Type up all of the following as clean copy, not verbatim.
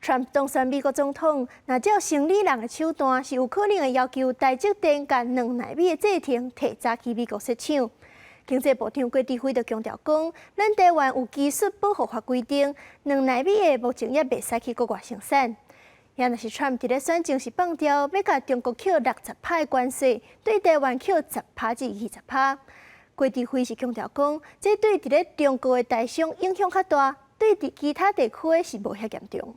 Trump 当选美国总统，那照生理人的手段，是有可能会要求台积电甲2奈米的制程提早去美国设厂。经济部长郭志辉就强调讲，咱台湾有技术保护法规定，2奈米的目前也袂使去国外生产。也若是 Trump 伫咧选前是放调，要甲中国扣60%的关税，对台湾扣10%至20%。郭志辉是强调讲，这对伫咧中国的台商影响较大，对伫其他地区的是无遐严重。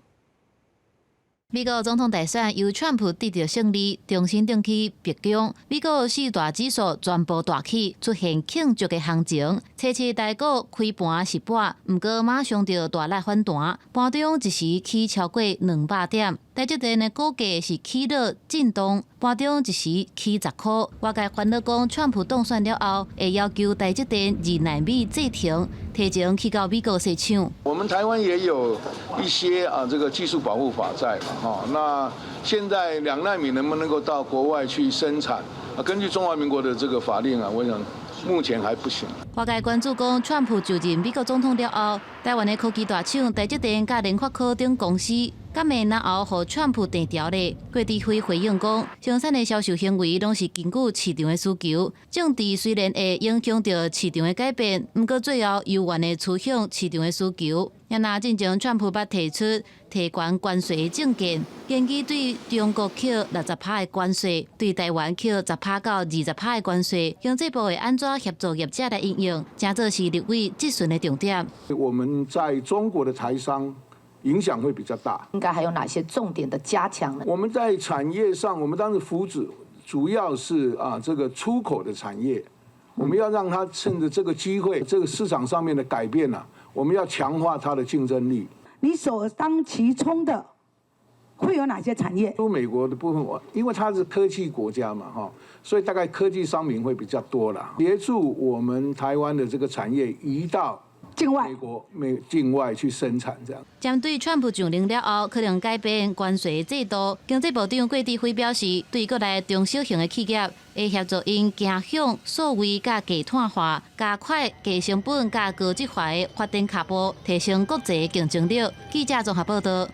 美国总统大选由川普得到胜利，重新登去白宫。美国四大指数全部大起，出现庆祝的行情。初次台股开盘是跌，不过马上就大力反弹，盘中一时起超过200点。台积电的股价是起落震动，盘中一时起10块。外界烦恼讲，川普当选了后，会要求台积电2奈米制程提前去到美国设厂。我们台湾也有一些这个技术保护法在嘛，那现在2奈米能不能够到国外去生产？根据中华民国的这个法令我想目前还不行。外界关注讲，川普就任美国总统了后，台湾的科技大厂台积电甲联发科等公司，敢会然后互川普定调呢？郭志辉回应讲，生产的销售行为拢是根据市场的需求，政治虽然会影响到市场的改变，不过最后由愿的趋向市场的需求。也那进前，川普捌提出提悬关税的政见，建议对中国扣60%的关税，对台湾扣10%到20%的关税。经济部会安怎协助业者来应用，正做是立委质询的重点。我们在中国的台商影响会比较大，应该还有哪些重点的加强呢？我们在产业上，我们当时扶持主要是这个出口的产业，我们要让它趁着这个机会，这个市场上面的改变我们要强化它的竞争力。你首当其冲的会有哪些产业？美国的部分，因为它是科技国家嘛，所以大概科技商品会比较多啦，协助我们台湾的这个产业移到境外境外去生产这样。针对川普上任了后，可能改变关税制度，经济部长郭志辉表示，对国内中小型的企业会协助因走向数位甲低碳化，加快低成本甲高质化的发展脚步，提升国际竞争力。记者综合报道。